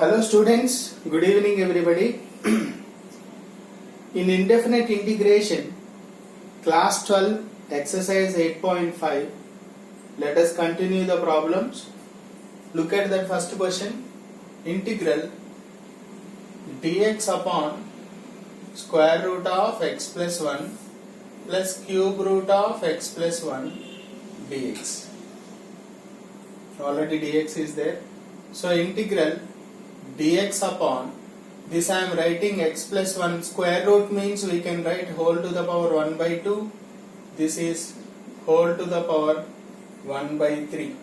Hello students, good evening everybody. In indefinite integration, class 12, exercise 8.5, let us continue the problems. Look at that first question. Integral dx upon square root of x plus 1 plus cube root of x plus 1 dx. Already dx is there. So integral dx upon this I am writing x plus 1, square root means we can write whole to the power 1 by 2. This is whole to the power 1 by 3.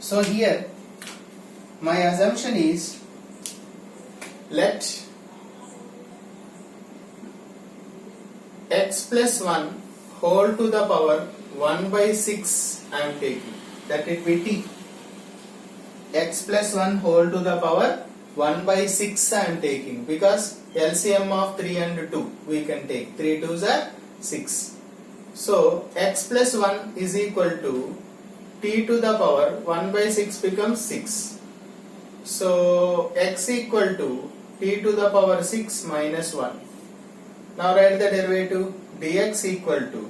So here my assumption is, let x plus 1 whole to the power 1 by 6 I am taking, that it be t. X plus 1 whole to the power 1 by 6 I am taking, because LCM of 3 and 2 we can take. 3 2s are 6. So x plus 1 is equal to t to the power 1 by 6 becomes 6. So x equal to t to the power 6 minus 1. Now write the derivative. Dx equal to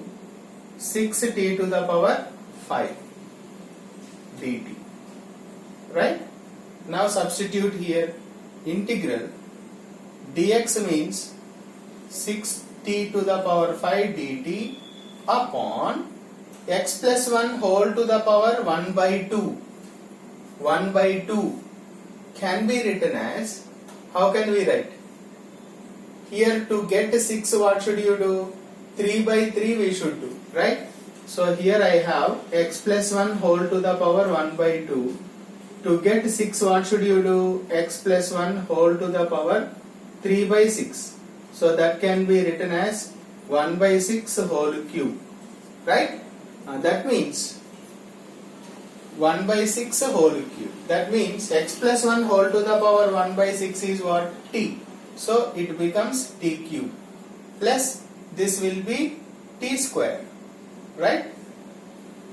6t to the power 5 dt. Right? Now substitute here. Integral dx means 6t to the power 5 dt upon x plus 1 whole to the power 1 by 2. 1 by 2 can be written as, how can we write? Here to get 6, what should you do? 3 by 3 we should do, right? So here I have x plus 1 whole to the power 1 by 2. To get 6, what should you do? X plus 1 whole to the power 3 by 6. So that can be written as 1 by 6 whole cube. Right? That means 1 by 6 whole cube. That means x plus 1 whole to the power 1 by 6 is what? T. So it becomes t cube. Plus this will be t square. Right?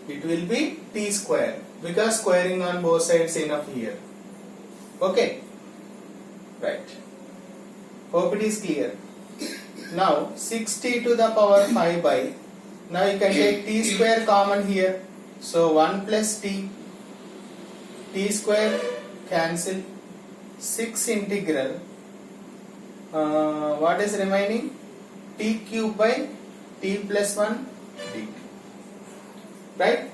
It will be t square, because squaring on both sides enough here. Okay? Right. Hope it is clear. Now 6t to the power 5 by, now you can take t square common here. So 1 plus t square cancel, 6 integral, what is remaining? T cube by t plus 1 dt. Right?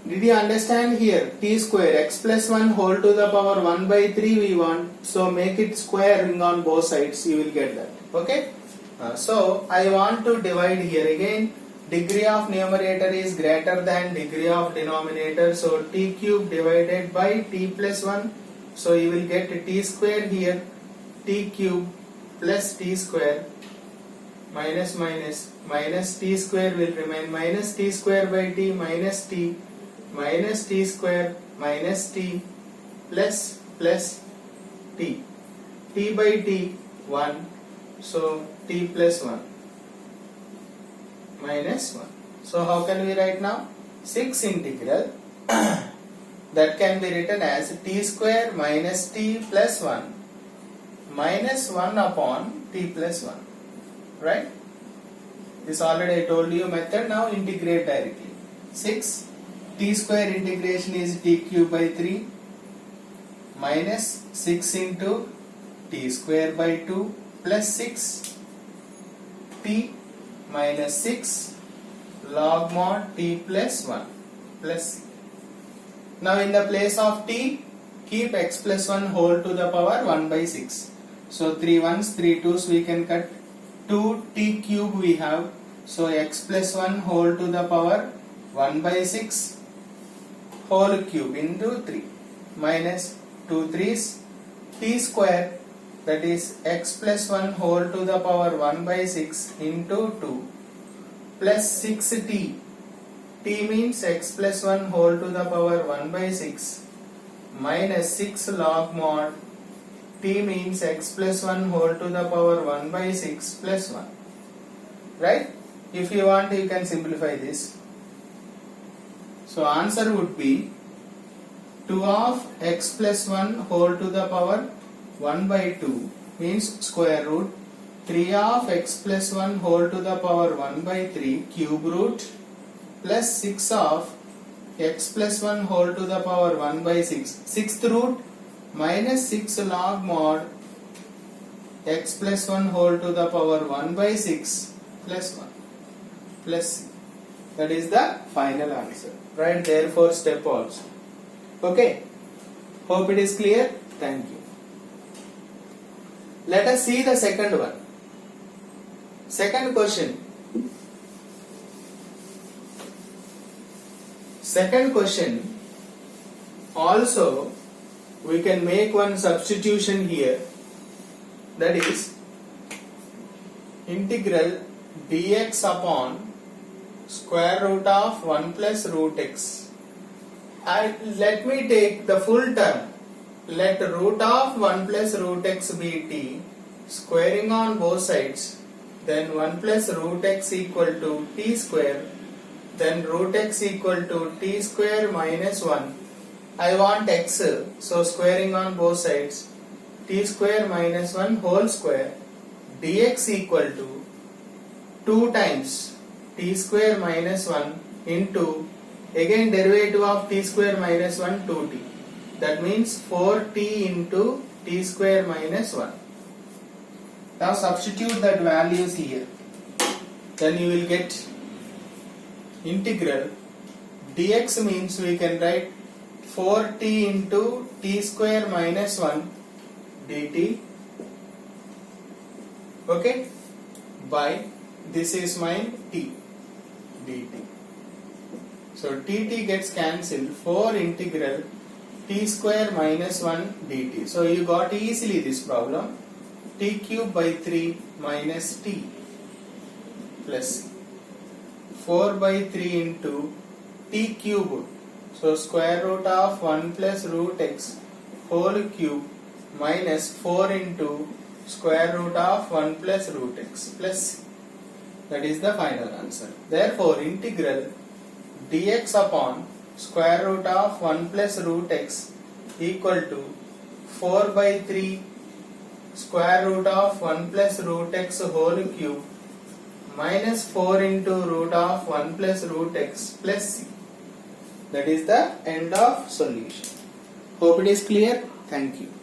Did you understand here? T square, x plus 1 whole to the power 1 by 3 we want. So make it squaring on both sides, you will get that. Okay? So I want to divide here again. Degree of numerator is greater than degree of denominator. So t cube divided by t plus 1. So you will get t square here. T cube plus t square minus minus. Minus t square will remain minus t square by t minus t minus t square minus t plus t. T by t 1. So t plus 1 minus 1. So how can we write now? 6 integral that can be written as t square minus t plus 1 minus 1 upon t plus 1. Right? This already I told you method. Now integrate directly. 6 t square integration is t cube by 3 minus 6 into t square by 2 plus 6 t minus 6 log mod t plus 1 plus c. Now in the place of t, keep x plus 1 whole to the power 1 by 6. So 3 1s, 3 2s we can cut. 2 t cube we have. So x plus 1 whole to the power 1 by 6 whole cube into 3 minus 2 3s t square, that is x plus 1 whole to the power 1 by 6 into 2 plus 6t. T means x plus 1 whole to the power 1 by 6 minus 6 log mod. T means x plus 1 whole to the power 1 by 6 plus 1. Right? If you want, you can simplify this. So answer would be 2 of x plus 1 whole to the power 1 by 2 means square root 3 of x plus 1 whole to the power 1 by 3 cube root plus 6 of x plus 1 whole to the power 1 by 6 sixth root minus 6 log mod x plus 1 whole to the power 1 by 6 plus 1 plus c. That is the final answer. Right, therefore step also. Okay, hope it is clear. Thank you. Let us see the second one. Second question. Second question, also we can make one substitution here, that is integral dx upon square root of 1 plus root x. And let me take the full term. Let root of 1 plus root x be t, squaring on both sides, then 1 plus root x equal to t square, then root x equal to t square minus 1. I want x, so squaring on both sides, t square minus 1 whole square dx equal to 2 times t square minus 1 into again derivative of t square minus 1 2t. That means 4t into t square minus 1. Now substitute that values here. Then you will get integral dx means we can write 4t into t square minus 1 dt, okay, by this is my t dt. So dt gets cancelled, 4 integral t square minus 1 dt. So you got easily this problem, t cube by 3 minus t plus c. 4 by 3 into t cube, so square root of 1 plus root x whole cube minus 4 into square root of 1 plus root x plus c. That is the final answer. Therefore integral dx upon square root of 1 plus root x equal to 4 by 3 square root of 1 plus root x whole cube minus 4 into root of 1 plus root x plus c. That is the end of solution. Hope it is clear. Thank you.